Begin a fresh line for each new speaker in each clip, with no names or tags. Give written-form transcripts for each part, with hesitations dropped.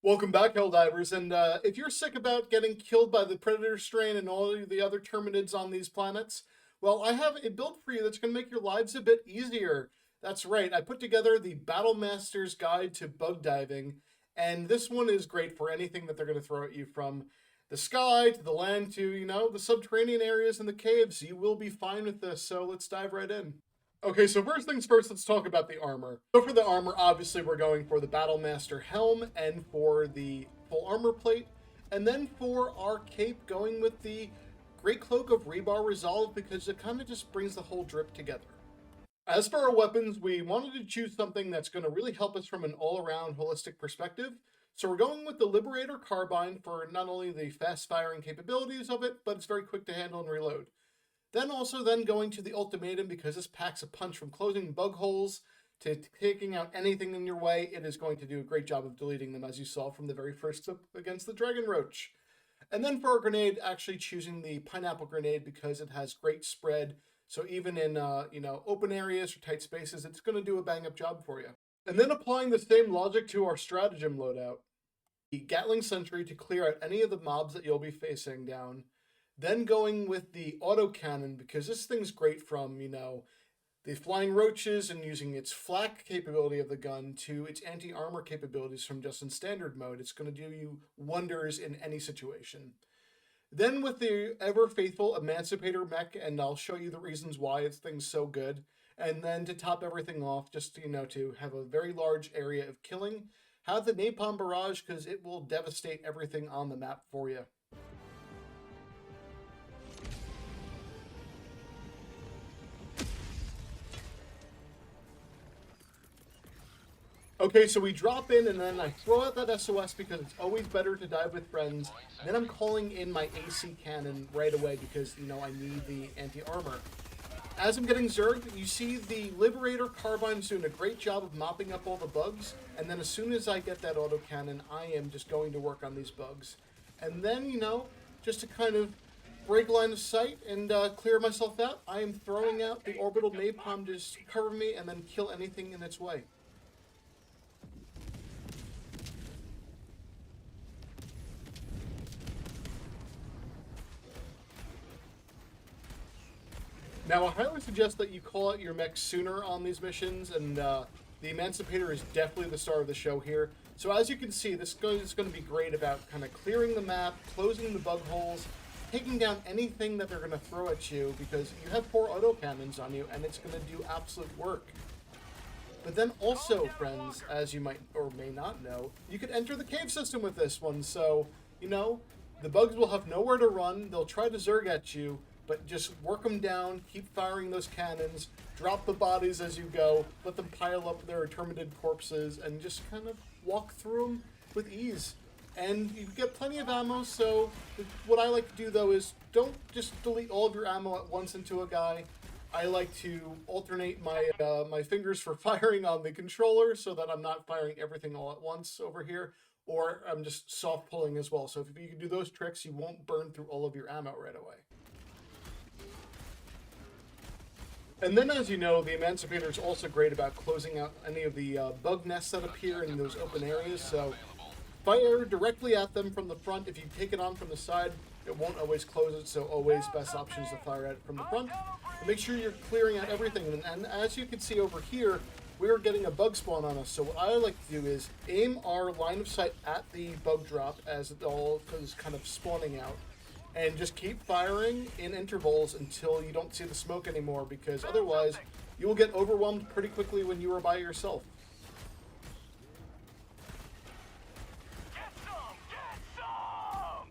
Welcome back, Helldivers, and if you're sick about getting killed by the Predator strain and all of the other Terminids on these planets, well, I have a build for you that's going to make your lives a bit easier. That's right, I put together the Battle Master's Guide to Bug Diving, and this one is great for anything that they're going to throw at you, from the sky to the land to, the subterranean areas and the caves. You will be fine with this, so let's dive right in. Okay, so first things first, let's talk about the armor. So for the armor, obviously we're going for the Battlemaster helm and for the full armor plate. And then for our cape, going with the Great Cloak of Rebar Resolve, because it kind of just brings the whole drip together. As for our weapons, we wanted to choose something that's going to really help us from an all-around holistic perspective. So we're going with the Liberator Carbine for not only the fast firing capabilities of it, but it's very quick to handle and reload. Then going to the Ultimatum, because this packs a punch from closing bug holes to taking out anything in your way. It is going to do a great job of deleting them, as you saw from the very first clip against the Dragon Roach. And then for our grenade, actually choosing the Pineapple Grenade because it has great spread. So even in open areas or tight spaces, it's going to do a bang-up job for you. And then applying the same logic to our stratagem loadout. The Gatling Sentry to clear out any of the mobs that you'll be facing down. Then going with the autocannon, because this thing's great from, the flying roaches and using its flak capability of the gun to its anti-armor capabilities from just in standard mode. It's going to do you wonders in any situation. Then with the ever-faithful Emancipator mech, and I'll show you the reasons why this thing's so good. And then to top everything off, just, to have a very large area of killing, have the Napalm Barrage, because it will devastate everything on the map for you. Okay, so we drop in and then I throw out that SOS because it's always better to dive with friends. Then I'm calling in my AC cannon right away because, I need the anti-armor. As I'm getting zerged, you see the Liberator Carbine's doing a great job of mopping up all the bugs. And then as soon as I get that autocannon, I am just going to work on these bugs. And then, just to kind of break line of sight and clear myself out, I am throwing out the Orbital Napalm to just cover me and then kill anything in its way. Now, I highly suggest that you call out your mech sooner on these missions, and the Emancipator is definitely the star of the show here. So as you can see, this is going to be great about kind of clearing the map, closing the bug holes, taking down anything that they're going to throw at you, because you have 4 autocannons on you, and it's going to do absolute work. But then also, friends, as you might or may not know, you could enter the cave system with this one, so, the bugs will have nowhere to run, they'll try to zerg at you, but just work them down, keep firing those cannons, drop the bodies as you go, let them pile up their terminid corpses, and just kind of walk through them with ease. And you get plenty of ammo, so what I like to do, though, is don't just delete all of your ammo at once into a guy. I like to alternate my my fingers for firing on the controller so that I'm not firing everything all at once over here, or I'm just soft pulling as well. So if you can do those tricks, you won't burn through all of your ammo right away. And then, as you know, the Emancipator is also great about closing out any of the bug nests that appear in those open areas, so fire directly at them from the front. If you take it on from the side, it won't always close it, so always best option is to fire at it from the front. But make sure you're clearing out everything, and as you can see over here, we're getting a bug spawn on us, so what I like to do is aim our line of sight at the bug drop as it all is kind of spawning out. And just keep firing in intervals until you don't see the smoke anymore, because otherwise you will get overwhelmed pretty quickly when you are by yourself.
Get some! Get some!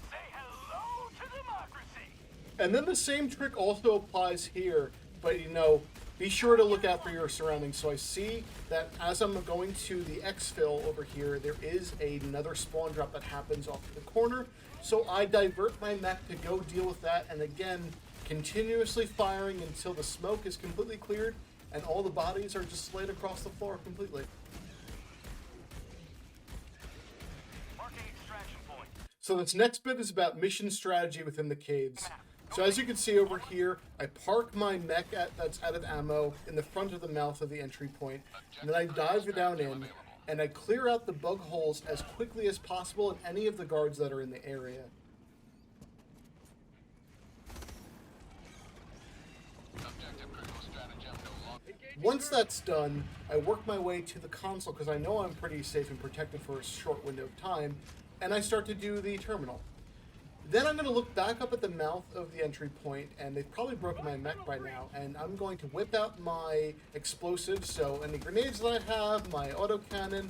Say hello to democracy!
And then the same trick also applies here, but be sure to look out for your surroundings. So I see that as I'm going to the exfil over here, there is another spawn drop that happens off the corner. So I divert my mech to go deal with that, and again, continuously firing until the smoke is completely cleared and all the bodies are just laid across the floor completely.
Marking extraction point.
So this next bit is about mission strategy within the caves. So as you can see over here, I park my mech that's out of ammo in the front of the mouth of the entry point, and then I dive down in, and I clear out the bug holes as quickly as possible and any of the guards that are in the area. Once that's done, I work my way to the console because I know I'm pretty safe and protected for a short window of time, and I start to do the terminal. Then I'm going to look back up at the mouth of the entry point, and they've probably broken my mech by now, and I'm going to whip out my explosives, so any grenades that I have, my autocannon,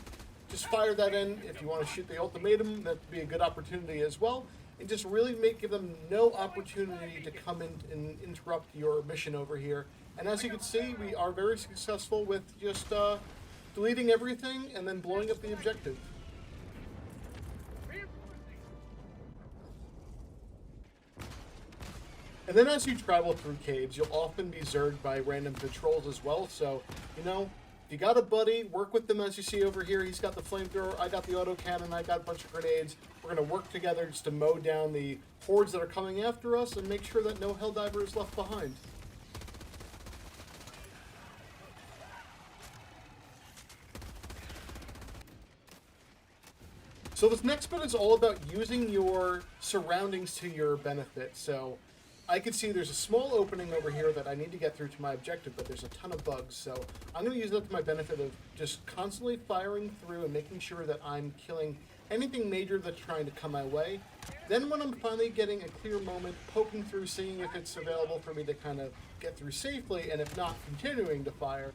just fire that in. If you want to shoot the ultimatum, that'd be a good opportunity as well, and just really give them no opportunity to come in and interrupt your mission over here. And as you can see, we are very successful with just deleting everything and then blowing up the objective. And then as you travel through caves, you'll often be zerged by random patrols as well. So, you know, if you got a buddy, work with them as you see over here. He's got the flamethrower, I got the autocannon, I got a bunch of grenades. We're going to work together just to mow down the hordes that are coming after us and make sure that no Helldiver is left behind. So this next bit is all about using your surroundings to your benefit. So I can see there's a small opening over here that I need to get through to my objective, but there's a ton of bugs. So I'm going to use that to my benefit of just constantly firing through and making sure that I'm killing anything major that's trying to come my way. Then when I'm finally getting a clear moment, poking through, seeing if it's available for me to kind of get through safely, and if not, continuing to fire.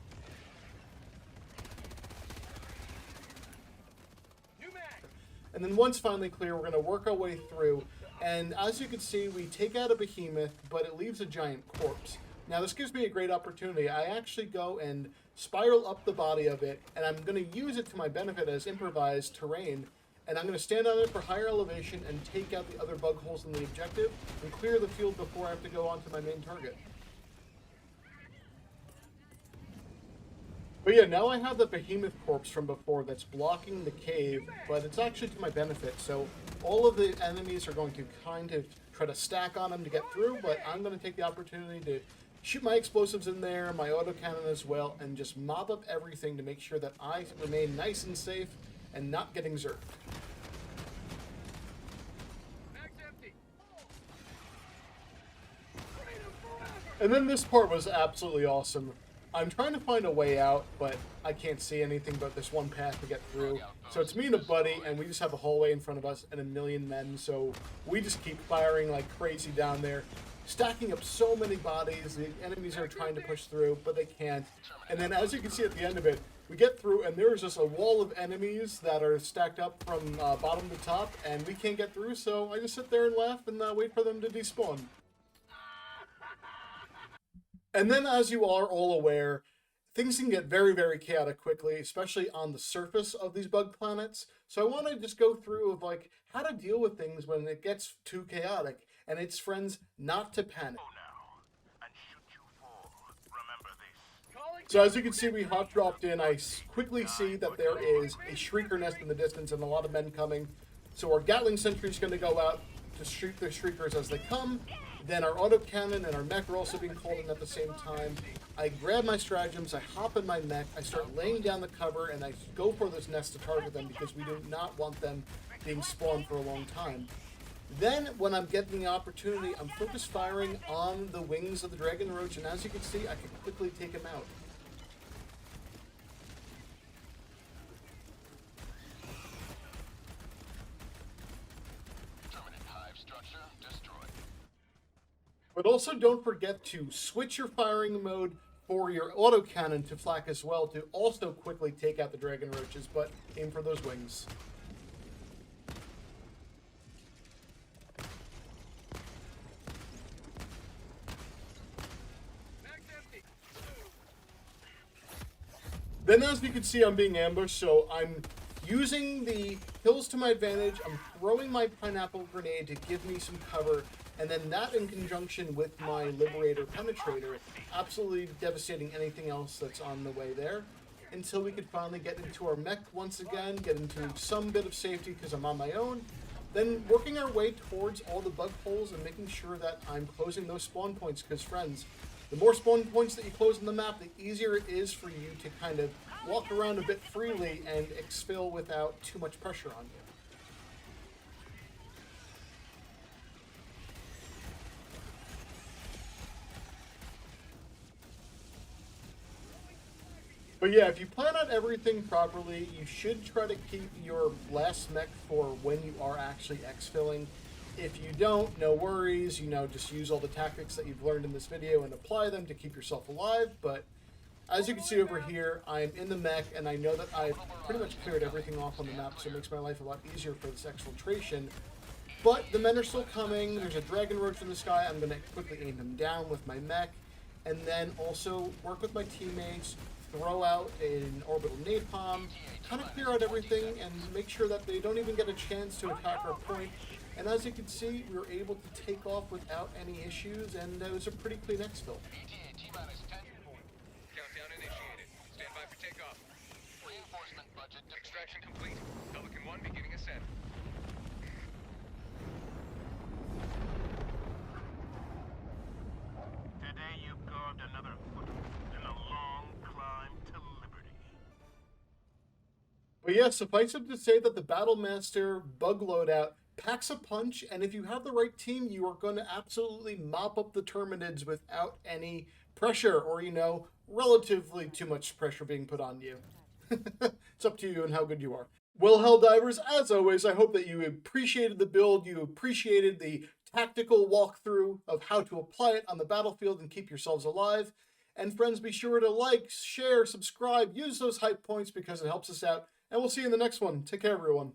And then once finally clear, we're going to work our way through. And as you can see, we take out a behemoth, but it leaves a giant corpse. Now this gives me a great opportunity. I actually go and spiral up the body of it, and I'm going to use it to my benefit as improvised terrain. And I'm going to stand on it for higher elevation and take out the other bug holes in the objective and clear the field before I have to go on to my main target. But yeah, now I have the behemoth corpse from before that's blocking the cave, but it's actually to my benefit. So all of the enemies are going to kind of try to stack on him to get through, but I'm going to take the opportunity to shoot my explosives in there, my autocannon as well, and just mop up everything to make sure that I remain nice and safe and not getting zerked. And then this part was absolutely awesome. I'm trying to find a way out, but I can't see anything but this one path to get through. So it's me and a buddy, and we just have a hallway in front of us and a million men, so we just keep firing like crazy down there, stacking up so many bodies. The enemies are trying to push through, but they can't. And then as you can see at the end of it, we get through, and there's just a wall of enemies that are stacked up from bottom to top, and we can't get through, so I just sit there and laugh and wait for them to despawn. And then, as you are all aware, things can get very, very chaotic quickly, especially on the surface of these bug planets. So I want to just go through of like how to deal with things when it gets too chaotic. And it's, friends, not to panic. So as you can see, we hot dropped in. I quickly see that there is a shrieker nest in the distance and a lot of men coming. So our Gatling sentry is going to go out to shoot the shriekers as they come. Then our autocannon and our mech are also being called in at the same time. I grab my stratagems, I hop in my mech, I start laying down the cover, and I go for this nest to target them because we do not want them being spawned for a long time. Then, when I'm getting the opportunity, I'm focus firing on the wings of the Dragon Roach, and as you can see, I can quickly take him out. But also don't forget to switch your firing mode for your autocannon to flak as well to also quickly take out the Dragon Roaches, but aim for those wings. Then as you can see, I'm being ambushed, so I'm using the hills to my advantage. I'm throwing my pineapple grenade to give me some cover. And then that in conjunction with my Liberator Penetrator, absolutely devastating anything else that's on the way there, until we could finally get into our mech once again, get into some bit of safety because I'm on my own, then working our way towards all the bug holes and making sure that I'm closing those spawn points, because friends, The more spawn points that you close on the map, the easier it is for you to kind of walk around a bit freely and exfil without too much pressure on you. But yeah, if you plan out everything properly, you should try to keep your last mech for when you are actually exfilling. If you don't, no worries, just use all the tactics that you've learned in this video and apply them to keep yourself alive. But as you can see over here, I'm in the mech, and I know that I've pretty much cleared everything off on the map, so it makes my life a lot easier for this exfiltration. But the men are still coming. There's a dragon roach in the sky. I'm going to quickly aim him down with my mech, and then also work with my teammates, throw out an orbital napalm, kind of clear out everything, and make sure that they don't even get a chance to attack our point. And as you can see, we were able to take off without any issues, and it was a pretty clean exfil.
Countdown initiated. Stand by for takeoff. Reinforcement budget. Extraction complete. Pelican 1 beginning ascent.
Today you carved another foot in a long climb to liberty.
But yeah, suffice it to say that the Battlemaster bug loadout packs a punch, and if you have the right team, you are going to absolutely mop up the Terminids without any pressure, or, relatively too much pressure being put on you. It's up to you and how good you are. Well, Helldivers, as always, I hope that you appreciated the build, you appreciated the tactical walkthrough of how to apply it on the battlefield and keep yourselves alive. And friends, be sure to like, share, subscribe, use those hype points because it helps us out. And we'll see you in the next one. Take care, everyone.